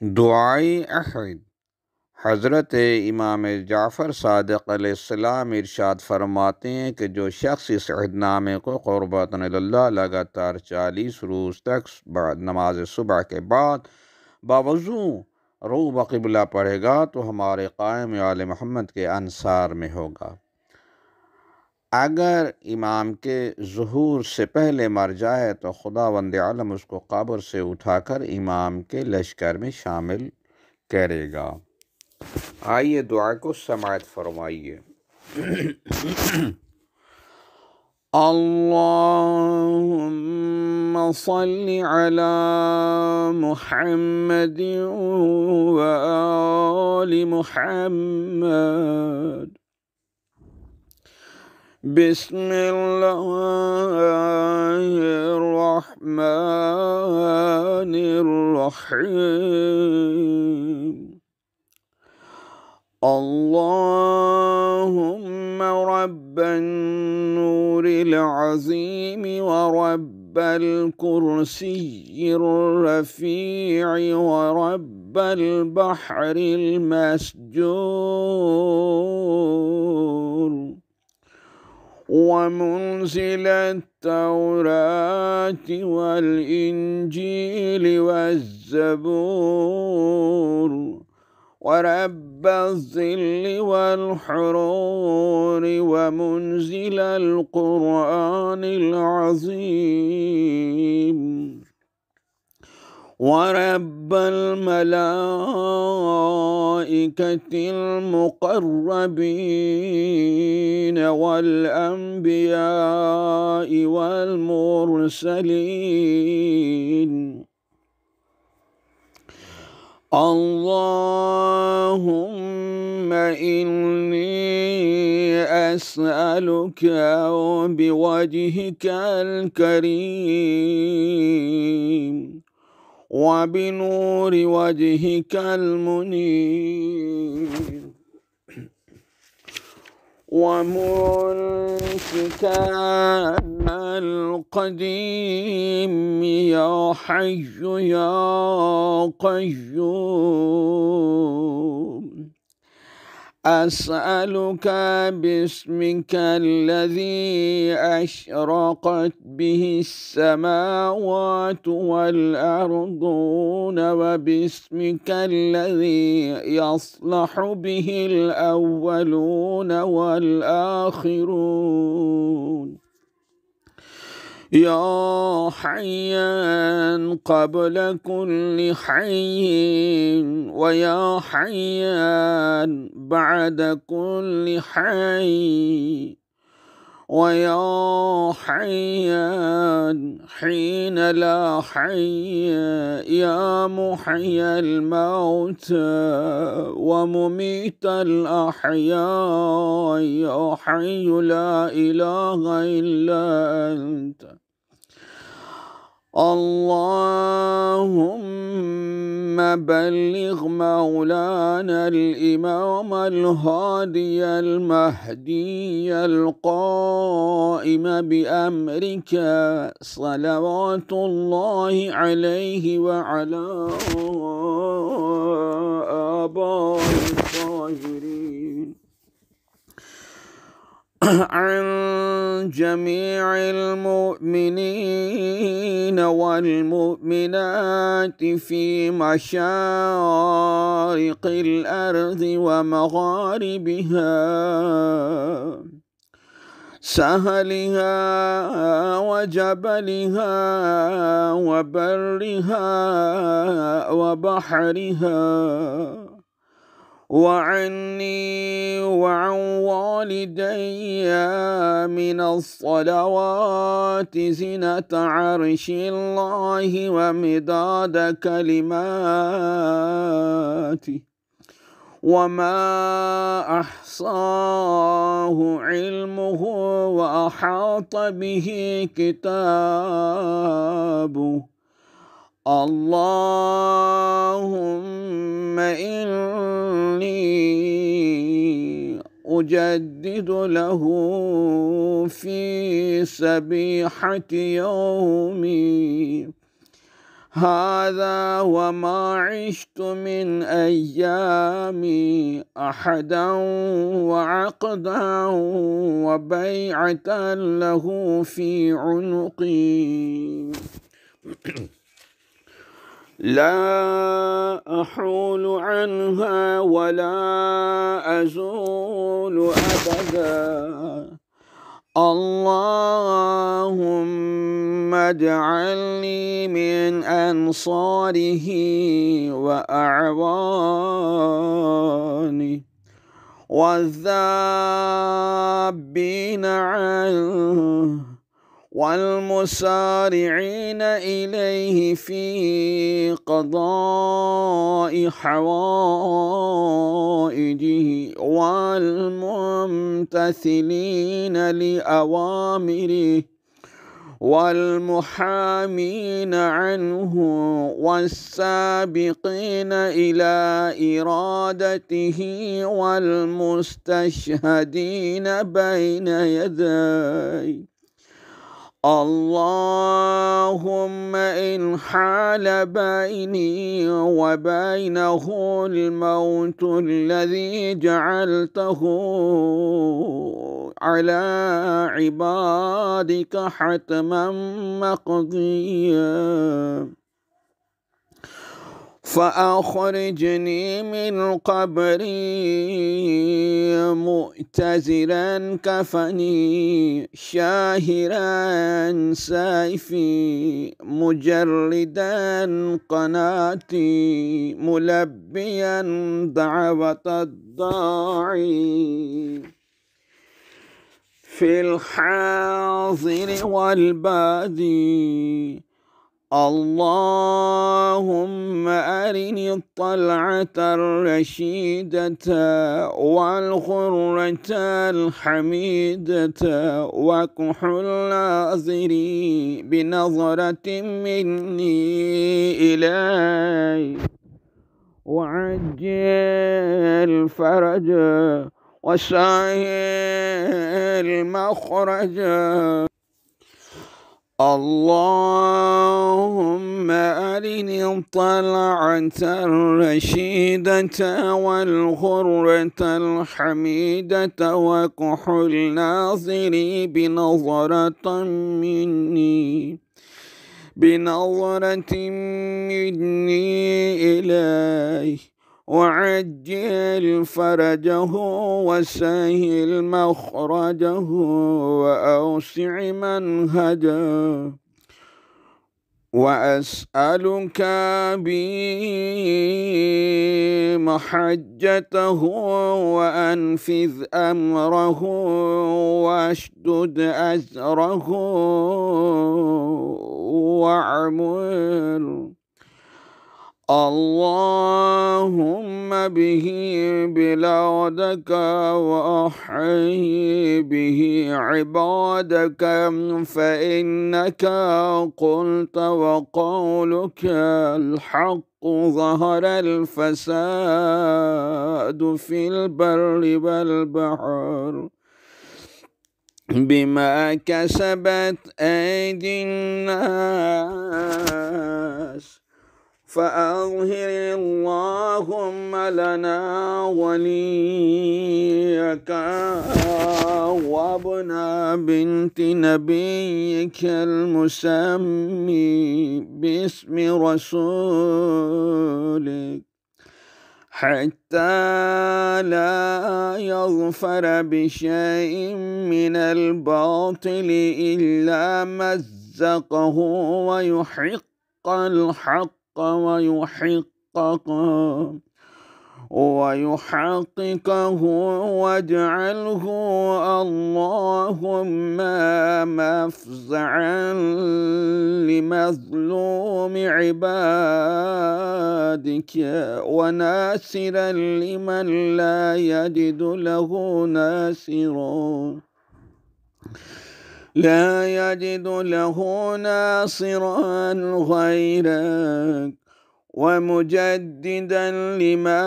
दुआई अहद। हज़रत इमाम जाफ़र सादिक़ अलैहिस्सलाम इरशाद फरमाते हैं कि जो शख्स इस अहदनामे को क़ुर्बतन इलल्लाह लगातार 40 रोज़ तक नमाज सुबह के बाद बावज़ू रू बक़िबला पढ़ेगा तो हमारे क़ाइम आले मोहम्मद के अंसार में होगा। अगर इमाम के ज़ुहूर से पहले मर जाए तो खुदावंद आलम उसको कब्र से उठाकर इमाम के लश्कर में शामिल करेगा। आइए दुआ को समाअत फरमाइए। अल्लाहुम्मा सल्लि अला मुहम्मद व आलि मुहम्मद। बिस्मिल्लाहिर्रहमानिर्रहीम। अल्लाहुम्मा रब्बन नूरिल अज़ीम व रब्बल कुर्सिय्यिर रफ़ी'i व रब्बल बहरिल मस्जूर व मुनज़िलत तौरात वल इंजील वज़्ज़बूर व रब्बज़्ज़िल्ल वल हुरूर व मुनज़िलल क़ुरआनिल अज़ीम व रब्बल मलाइकतिल मुक़र्रबीन वल अंबिया'i वल मुरसलीन। अल्लाहुम्मा इन्नी अस्अलुका बिवजहिकल करीम व बिनूरि वजहिकल मुनीर व मुल्किकल क़दीम या हय्यु या क़य्यूम। अस्अलुका बिस्मिकल्लज़ी अशरक़त बिहिस्समावातु वल अर्दून व बिस्मिकल्लज़ी यस्लहु बिहिल अव्वलून वल आखिरून। या हय्यन क़ब्ल कुल्लि हय्यिन व या हय्यन बअद कुल्लि हय्य व या हय्यनहीन ला हय्य या मुहय्यिल मौता व मुमीतल अहया या हय्यु ला इलाहा इल्ला अंत। अल्लाहुम्मा बल्लिग़ मौलानल इमामल हादियल महदियल क़ाइम बिअम्रिका सलवातुल्लाहि अलैहि व अला आबाइहि ताहिरीन अन जमीइल मुअमिनीन वल मुअमिनात फ़ी मशारिक़िल अर्ज़ि व मग़ारिबिहा सहलिहा व जबलिहा व बर्रिहा व बहरिहा वअन्नी वअन वालिदैय मिनस्सलवाति ज़िनत अर्शिल्लाहि व मिदाद कलिमातिहि वमा अहसाहु इल्मुहु व अहात बिहि किताबुहु। अल्लाहुम्मा इन्नी उजद्दिदु लहू फ़ी सबीहति यौमी هذا وما عشت من أيامي أحدا وعقدا وبيعة له في عنقي لا أحول عنها ولا أزول أبدا. اللهم اجعلني من أنصاره وأعوانه والذابين عنه والمسارعين إليه في قضاء حوائجه والممتثلين لأوامره والمحامين عنه والسابقين إلى إرادته والمستشهدين بين يديه. اللهم إن حال بيني وبينه الموت الذي جعلته على عبادك حتما مقضيا فأخرجني من قبري مؤتزرا كفني شاهرا سيفي مجردا قناتي ملبيا دعوة الداعي في الحاضر والبادي. اللهم أرني الطلعة الرشيدة والغرة الحميدة وكحل ناظري بنظرة مني إلي وعجل فرجا وسهل مخرجا. اللهم أرني الطلعة الرشيدة والغرة الحميدة وكحل ناظري بنظرة مني إليه وعجل فرجه وسهل مخرجه وأوسع منهجه. وأسألك بمحجته وأنفذ أمره واشدد أزره وأعمر. اللهم به بلادك وأحيي به عبادك فإنك قلت وقولك الحق ظهر الفساد في البر والبحر بما كسبت أيدي الناس فأظهر اللهم لنا وليك وابن بنت نبيك المسمي باسم رسولك حتى لا يظفر بشيء من الباطل إلا مزقه ويحق الحق ويحققه واجعله اللهم مفزعا لمظلوم عبادك وناصرا لمن لا يجد له ناصرا غيرك ومجددا لما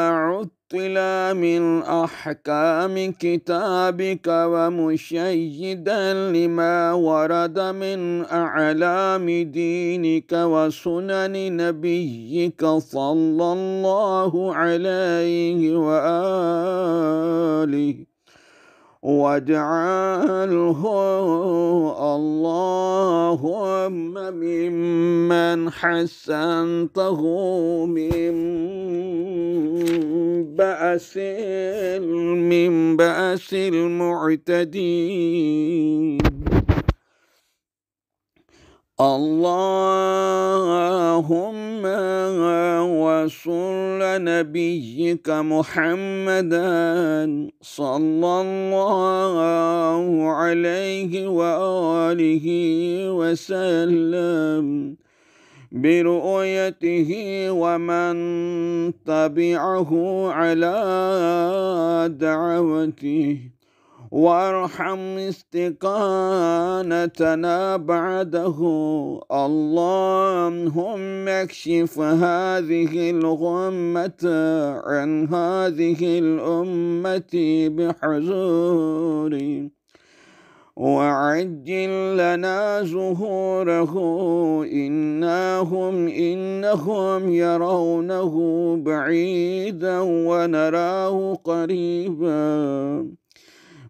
عطل من أحكام كتابك ومشيدا لما ورد من أعلام دينك وسنن نبيك صلى الله عليه وآله، واجعله اللهم ممن حسنته من بأس المعتدين. اللهم وصل نبيك محمدا صلى الله عليه وآله وسلم برؤيته ومن تبعه على دعوته، وارحم استقامتنا بعده. اللهم اكشف هذه الغمة عن هذه الأمة بحضور، وعجل لنا ظهوره، إنهم يرونه بعيدا ونراه قريبا،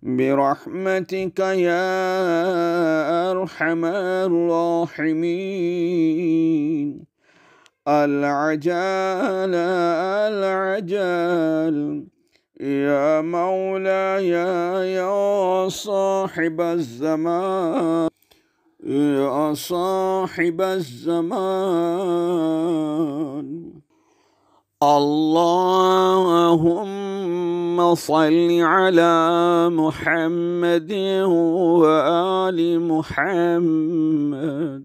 برحمتك يا أرحم الراحمين. العجل يا مولاي يا صاحب الزمان، يا صاحب الزمان. اللهم صل على محمد وآل محمد.